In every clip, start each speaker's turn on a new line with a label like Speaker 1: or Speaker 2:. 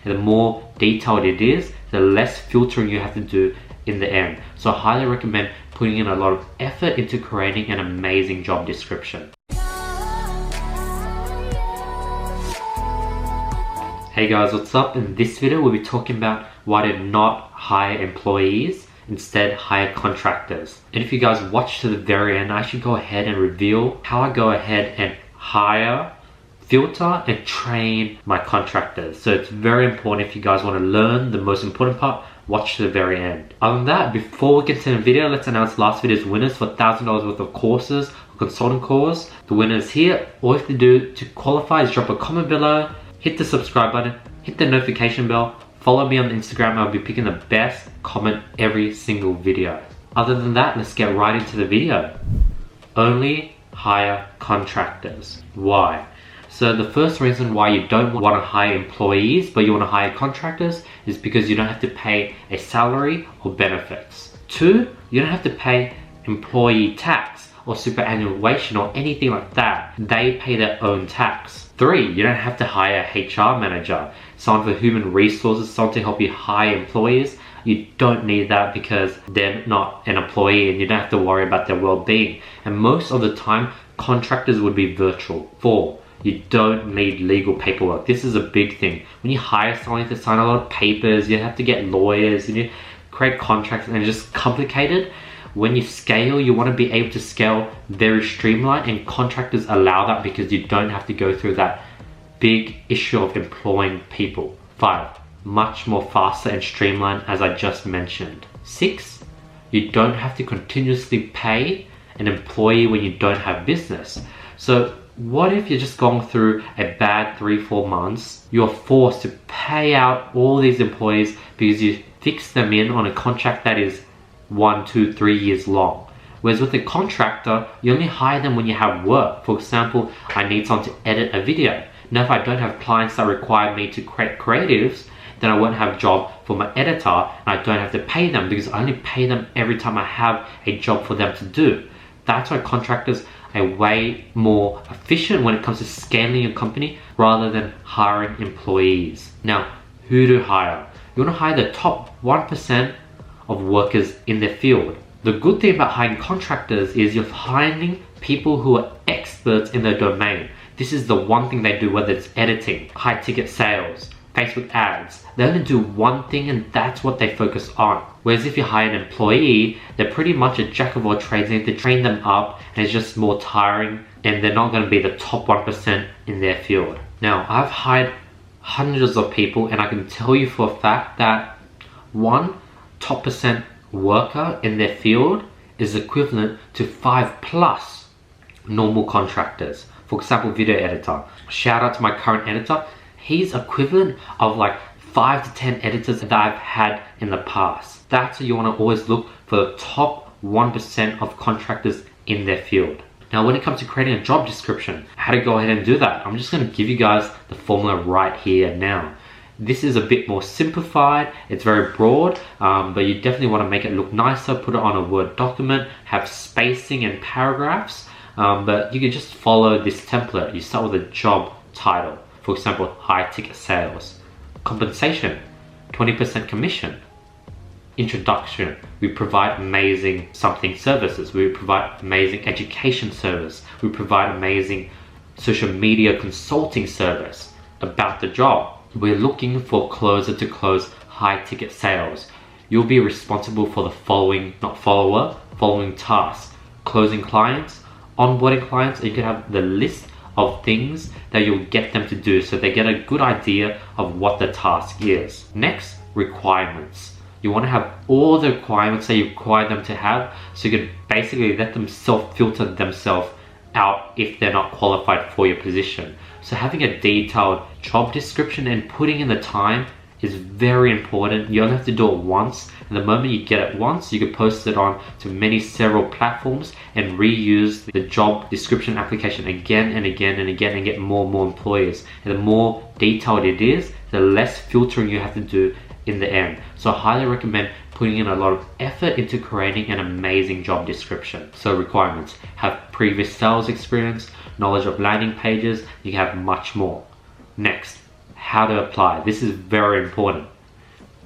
Speaker 1: And the more detailed it is, the less filtering you have to do in the end. So I highly recommend putting in a lot of effort into creating an amazing job description. Hey guys, what's up? In this video we'll be talking about why to not hire employees, instead hire contractors. And if you guys watch to the very end, I should go ahead and reveal how I go ahead and hire, filter and train my contractors. So it's very important. If you guys want to learn the most important part, watch to the very end. Other than that, before we get to the video, let's announce last video's winners for $1,000 worth of courses, a consulting course. The winner is here. All you have to do to qualify is drop a comment below, hit the subscribe button, hit the notification bell, follow me on Instagram. I'll be picking the best comment every single video. Other than that, let's get right into the video. Only hire contractors. Why? So the first reason why you don't want to hire employees but you want to hire contractors is because you don't have to pay a salary or benefits. 2, you don't have to pay employee tax or superannuation or anything like that. They pay their own tax. 3, you don't have to hire a HR manager, someone for human resources, someone to help you hire employees. You don't need that because they're not an employee and you don't have to worry about their well-being. And most of the time, contractors would be virtual. 4, you don't need legal paperwork. This is a big thing. When you hire someone to sign a lot of papers, you have to get lawyers, you create contracts, and it's just complicated. When you scale, you want to be able to scale very streamlined, and contractors allow that because you don't have to go through that big issue of employing people. 5, much more faster and streamlined, as I just mentioned. 6, you don't have to continuously pay an employee when you don't have business. So what if you're just going through a bad 3-4 months, you're forced to pay out all these employees because you fix them in on a contract that is 1, 2, 3 years long. Whereas with a contractor, you only hire them when you have work. For example, I need someone to edit a video. Now if I don't have clients that require me to create creatives, then I won't have a job for my editor and I don't have to pay them because I only pay them every time I have a job for them to do. That's why contractors are way more efficient when it comes to scaling your company rather than hiring employees. Now, who to hire? You want to hire the top 1% of workers in their field. The good thing about hiring contractors is you're hiring people who are experts in their domain. This is the one thing they do, whether it's editing, high ticket sales, Facebook ads. They only do one thing and that's what they focus on. Whereas if you hire an employee, they're pretty much a jack of all trades. You need to train them up and it's just more tiring and they're not going to be the top 1% in their field. Now, I've hired hundreds of people and I can tell you for a fact that one top % worker in their field is equivalent to 5+ normal contractors. For example, video editor. Shout out to my current editor. He's equivalent of like 5 to 10 editors that I've had in the past. That's why you want to always look for the top 1% of contractors in their field. Now, when it comes to creating a job description, how to go ahead and do that, I'm just going to give you guys the formula right here now. This is a bit more simplified, it's very broad, but you definitely want to make it look nicer, put it on a Word document, have spacing and paragraphs, but you can just follow this template. You start with a job title. For example, high ticket sales. Compensation, 20% commission. Introduction, we provide amazing something services. We provide amazing education service. We provide amazing social media consulting service. About the job, we're looking for closer to close high ticket sales. You'll be responsible for the following, following tasks. Closing clients, onboarding clients, and you can have the list of things that you'll get them to do so they get a good idea of what the task is. Next, requirements. You want to have all the requirements that you require them to have so you can basically let them self-filter themselves out if they're not qualified for your position. So having a detailed job description and putting in the time is very important. You only have to do it once, and the moment you get it once, you can post it on to several platforms and reuse the job description application again and again and again and get more and more employees. And the more detailed it is, the less filtering you have to do in the end. So I highly recommend putting in a lot of effort into creating an amazing job description. So requirements: have previous sales experience, knowledge of landing pages, you can have much more. Next, how to apply. This is very important.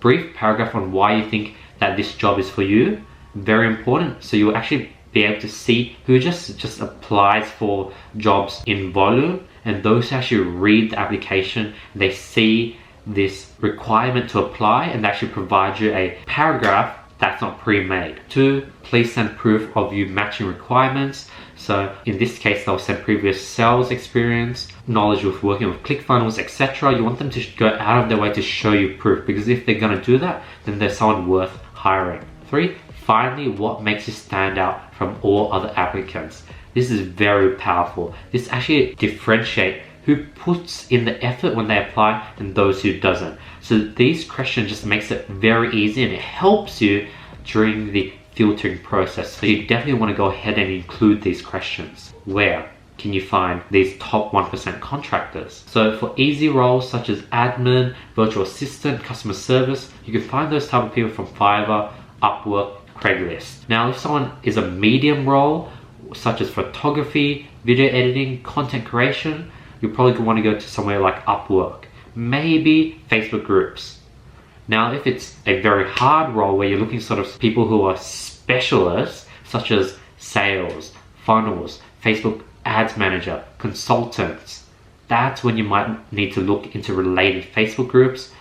Speaker 1: Brief paragraph on why you think that this job is for you, very important. So you'll actually be able to see who just applies for jobs in volume, and those who actually read the application, they see this requirement to apply, and they actually provide you a paragraph that's not pre-made. 2, please send proof of you matching requirements. So in this case, they'll send previous sales experience, knowledge with working with ClickFunnels, etc. You want them to go out of their way to show you proof, because if they're going to do that, then they're someone worth hiring. 3, finally, what makes you stand out from all other applicants? This is very powerful. This actually differentiates who puts in the effort when they apply and those who doesn't. So these questions just makes it very easy, and it helps you during the filtering process. So you definitely want to go ahead and include these questions. Where can you find these top 1% contractors? So for easy roles such as admin, virtual assistant, customer service, you can find those type of people from Fiverr, Upwork, Craigslist. Now if someone is a medium role such as photography, video editing, content creation, you probably want to go to somewhere like Upwork, maybe Facebook groups. Now if it's a very hard role where you're looking sort of people who are specialists such as sales, funnels, Facebook ads manager, consultants, that's when you might need to look into related Facebook groups,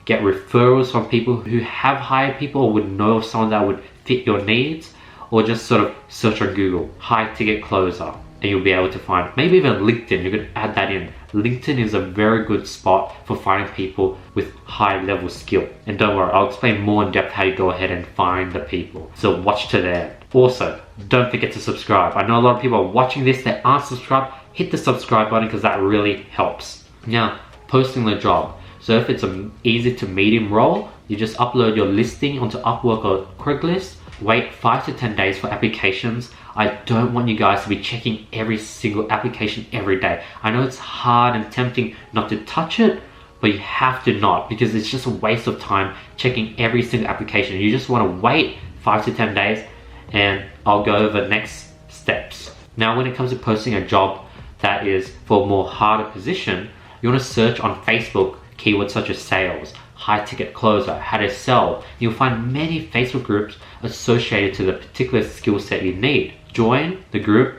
Speaker 1: get referrals from people who have hired people or would know someone that would fit your needs, or just sort of search on Google, high ticket closer, and you'll be able to find, maybe even LinkedIn, you could add that in. LinkedIn is a very good spot for finding people with high level skill. And don't worry, I'll explain more in depth how you go ahead and find the people. So watch to the end. Also, don't forget to subscribe. I know a lot of people are watching this that aren't subscribed. Hit the subscribe button because that really helps. Now, posting the job. So if it's an easy to medium role, you just upload your listing onto Upwork or Craigslist. Wait 5 to 10 days for applications. I don't want you guys to be checking every single application every day. I know it's hard and tempting not to touch it, but you have to not, because it's just a waste of time checking every single application. You just want to wait 5 to 10 days, and I'll go over next steps. Now when it comes to posting a job that is for a more harder position, you want to search on Facebook keywords such as sales, high ticket closer, how to sell. You'll find many Facebook groups associated to the particular skill set you need. Join the group,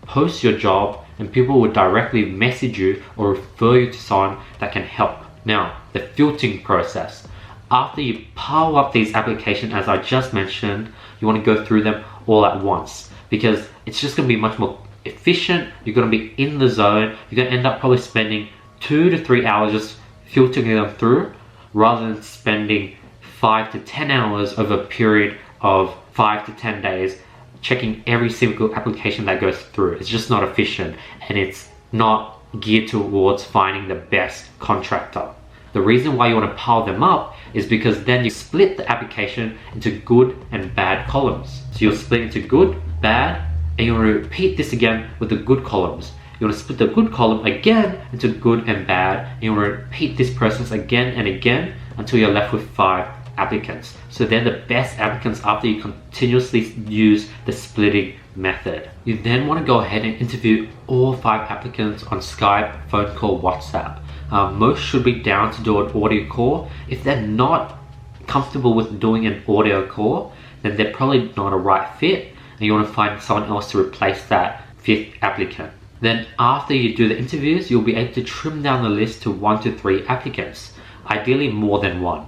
Speaker 1: post your job, and people will directly message you or refer you to someone that can help. Now, the filtering process. After you pile up these applications, as I just mentioned, you want to go through them all at once, because it's just going to be much more efficient. You're going to be in the zone. You're going to end up probably spending 2 to 3 hours just filtering them through, rather than spending 5 to 10 hours over a period of 5 to 10 days checking every single application that goes through. It's just not efficient, and it's not geared towards finding the best contractor. The reason why you want to pile them up is because then you split the application into good and bad columns. So you'll split into good, bad, and you'll repeat this again with the good columns. You want to split the good column again into good and bad, and you want to repeat this process again and again until you're left with 5 applicants. So they're the best applicants after you continuously use the splitting method. You then want to go ahead and interview all 5 applicants on Skype, phone call, WhatsApp. Most should be down to do an audio call. If they're not comfortable with doing an audio call, then they're probably not a right fit, and you want to find someone else to replace that 5th applicant. Then after you do the interviews, you'll be able to trim down the list to 1 to 3 applicants. Ideally more than 1.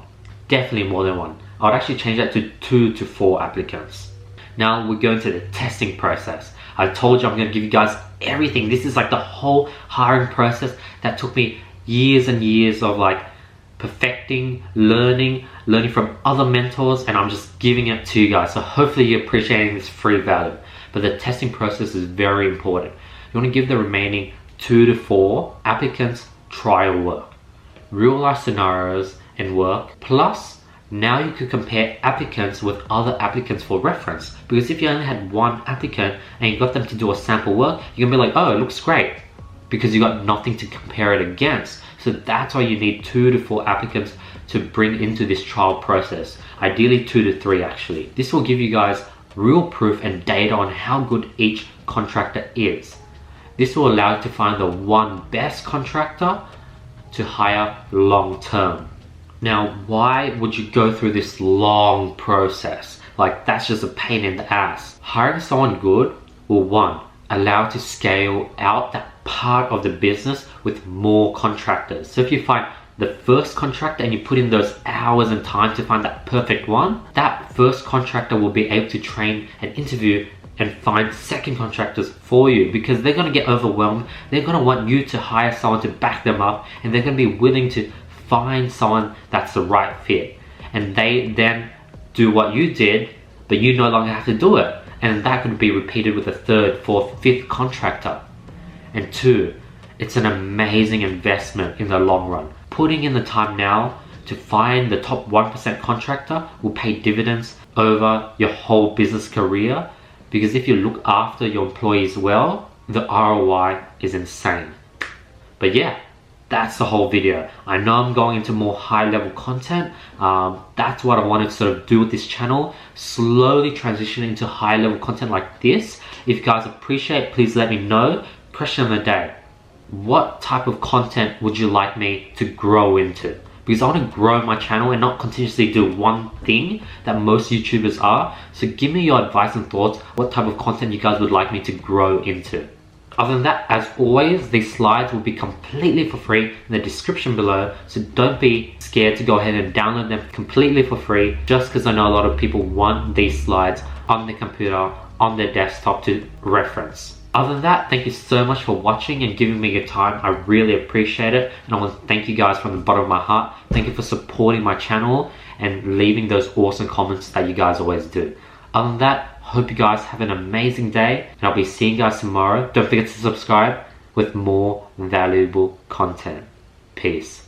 Speaker 1: Definitely more than 1. I would actually change that to 2 to 4 applicants. Now we're going to the testing process. I told you I'm going to give you guys everything. This is like the whole hiring process that took me years and years of like perfecting, learning from other mentors, and I'm just giving it to you guys. So hopefully you're appreciating this free value. But the testing process is very important. You want to give the remaining 2 to 4 applicants trial work, real life scenarios and work, plus now you can compare applicants with other applicants for reference. Because if you only had 1 applicant and you got them to do a sample work, you're gonna be like, oh, it looks great, because you got nothing to compare it against. So that's why you need 2 to 4 applicants to bring into this trial process. Ideally 2 to 3 actually. This will give you guys real proof and data on how good each contractor is. This will allow you to find the one best contractor to hire long term. Now, why would you go through this long process? Like, that's just a pain in the ass. Hiring someone good will, one, allow to scale out that part of the business with more contractors. So if you find the first contractor and you put in those hours and time to find that perfect one, that first contractor will be able to train and interview and find second contractors for you, because they're going to get overwhelmed. They're going to want you to hire someone to back them up, and they're going to be willing to find someone that's the right fit. And they then do what you did, but you no longer have to do it. And that could be repeated with a third, fourth, fifth contractor. And two, it's an amazing investment in the long run. Putting in the time now to find the top 1% contractor will pay dividends over your whole business career, because if you look after your employees well, the ROI is insane. But yeah, that's the whole video. I know I'm going into more high level content. That's what I wanted to sort of do with this channel. Slowly transition into high level content like this. If you guys appreciate it, please let me know. Question of the day: what type of content would you like me to grow into? Because I want to grow my channel and not continuously do one thing that most YouTubers are. So give me your advice and thoughts, what type of content you guys would like me to grow into. Other than that, as always, these slides will be completely for free in the description below. So don't be scared to go ahead and download them completely for free, just because I know a lot of people want these slides on their computer, on their desktop to reference. Other than that, thank you so much for watching and giving me your time. I really appreciate it. And I want to thank you guys from the bottom of my heart. Thank you for supporting my channel and leaving those awesome comments that you guys always do. Other than that, hope you guys have an amazing day. And I'll be seeing you guys tomorrow. Don't forget to subscribe with more valuable content. Peace.